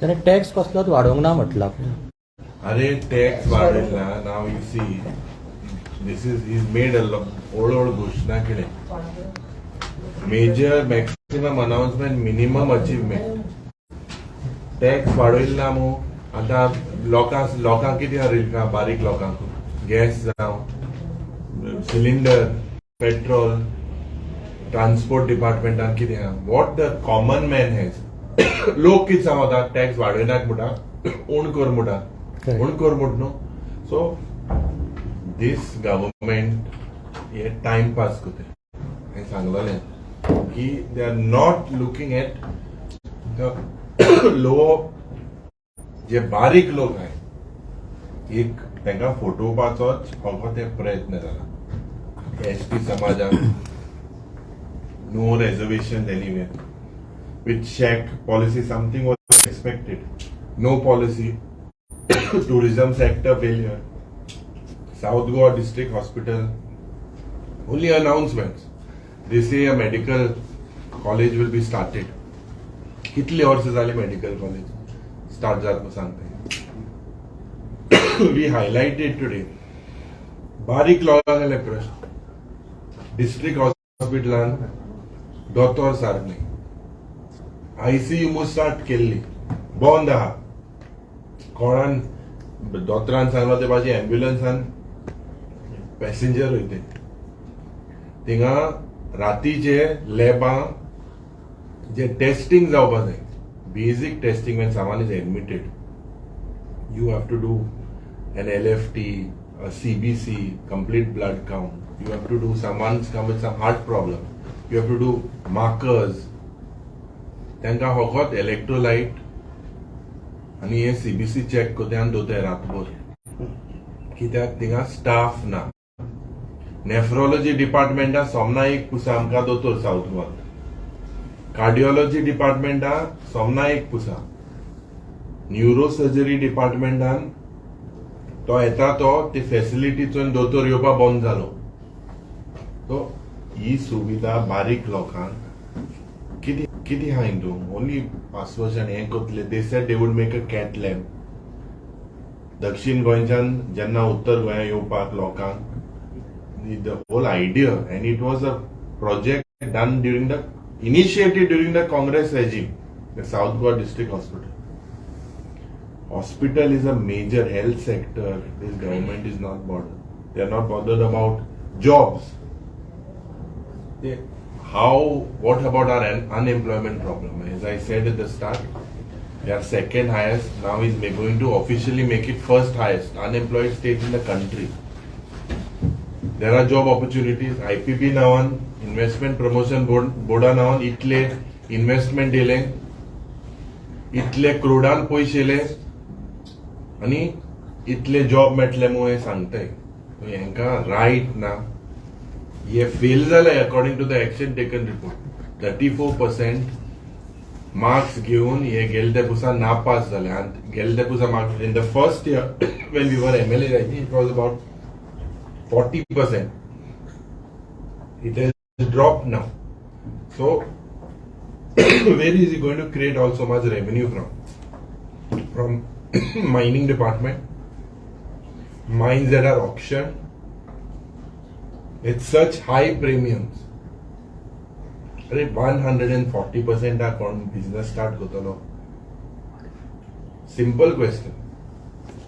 त्याने टॅक्स कसलोच वाडोवंक ना म्हटला. अरे टॅक्स वाडयला नाव you see this is made old घोषणा केले major maximum announcement minimum achievement tax वाडयला मू आता लोकांक कितें हरयला का बारीक लोकांक गॅस जावं सिलिंडर पेट्रोल ट्रान्सपोर्ट डिपार्टमेंटान कितें आहा what the common man has लोक कितें सांगता टॅक्स वाडयनाक म्हणटा उण कर म्हणटा उण कर म्हण न्हू सो दीस गव्हर्मेंट हे टाइम पास करता हांवें सांगलेलें की they are not looking at the low जे बारीक लोक आहाय एक तांकां फटोवपाचोच हो ते प्रयत्न जाला एसटी समाजाक no reservations anywhere. With check policy, something was expected. No policy. Tourism sector failure. South Goa District Hospital. Only announcements. They say a medical college will be started. कितले वर्ष जाले medical college start जाता सांगता. We highlighted today. बारीक लोकांक प्रश्न. District hospital दोतोर सारक नाही आयसीयू स्टार्ट केल्ली बंद आहा कोणान दोतरान सांगलो ते भाजी एम्ब्युलन्सान पॅसेंजर वयते थिंगा रातीचे लॅबां जे टेस्टिंग जावपा जाय basic testing when someone is admitted you have to do an LFT a CBC complete blood count you have to do someone's come with some heart problem you have to do markers तांकां फकत electrolyte आनी हे CBC check कोत्यान दोताय रातभर कित्याक थिंगा staff ना nephrology डिपार्टमेंटा सोमना एक पुसा आमकां दोतोर साउथ गोवाक कार्डियोलॉजी डिपार्टमेंटा सोमना एक पुसा न्यूरो सर्जरी डिपार्टमेंटान तो येता तो ती फॅसिलिटीचो दोतोर येवपा बंद जालो सो ही सुविधा बारीक लोकांक किती हा हिंदू ओनली आश्वासन हे करतले they said they would make a cath lab दक्षिण गोंयच्यान जेन्ना उत्तर गोंया येवपाक लोकांक the whole idea and it was a project done during the initiated during the Congress regime the south Goa district hospital is a major health sector. This government is not bothered. They are not bothered about jobs. What about our unemployment problem? As I said at the start, we are second highest. Now is going to officially make it first highest unemployed state in the country. There are job opportunities. IPP now on investment promotion board now on itle investment dile itle crores पैसे आणि इतले job मेळटले मुळे सांगताय हेंका right ना हे fail झालंय according to the action taken report 34% marks घेऊन हे गेले त्या पुसा नापास झाले आणि गेले त्या पुसा marks in the first year when we were MLA I think it was about 40%. It has dropped now. So where is he going to create also much revenue from mining department, mines that are auctioned with such high premiums. 140% account business start kotalo. Simple question.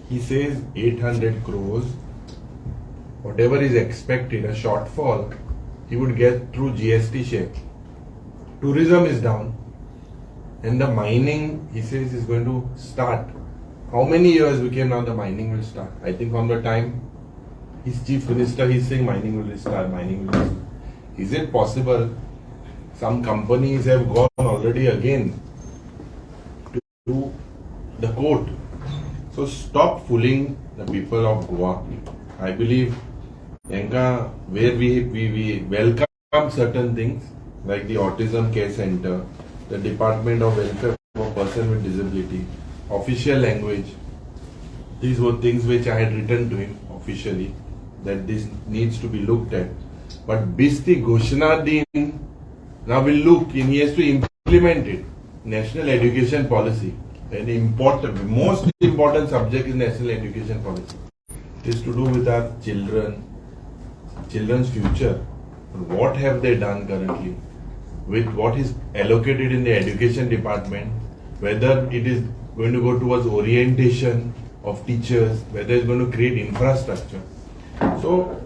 He says 800 crores, whatever is expected, a shortfall, he would get through GST share. Tourism is down, and the mining, he says, is going to start. How many years became now the mining will start? I think from the time he's chief minister, he's saying mining will start. Is it possible some companies have gone already again to the court? So stop fooling the people of Goa. I believe where we welcome certain things like the autism care center, the Department of Welfare for Person with Disability, official language. These were things which I had written to him officially that this needs to be looked at. But Bisti Ghoshna Din, now we'll look and he has to implement it. National education policy. most important subject in national education policy is to do with our children's future. What have they done currently with what is allocated in the education department, whether it is going to go towards orientation of teachers, whether it's going to create infrastructure. So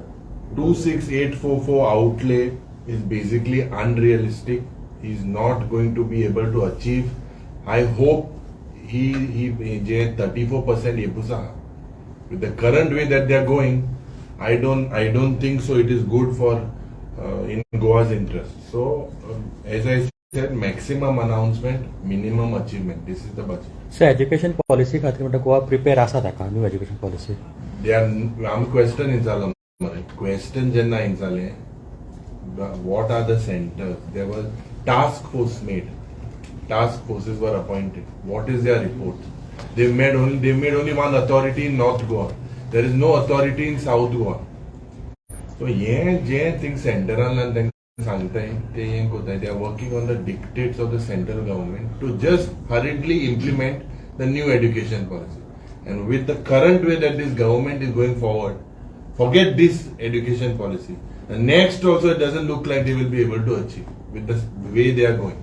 26844 outlay is basically unrealistic. He's not going to be able to achieve. I hope he 34% epusa. With the current way that they are going, I don't think so. It is good for in Goa's interest. So as I said, maximum announcement, minimum achievement. This is the budget. So education policy खातीर म्हणटा Goa prepare आसा ताका new education policy. They are question inzalam. Question jenna inzale. What are the centers? There was task force made. Task forces were appointed. What is their report? They made only one authority in North Goa. There is no authority in South Goa. So je things central and then they are working on the dictates of the central government to just hurriedly implement the new education policy. And with the current way that this government is going forward, forget this education policy. The next also it doesn't look like they will be able to achieve with the way they are going.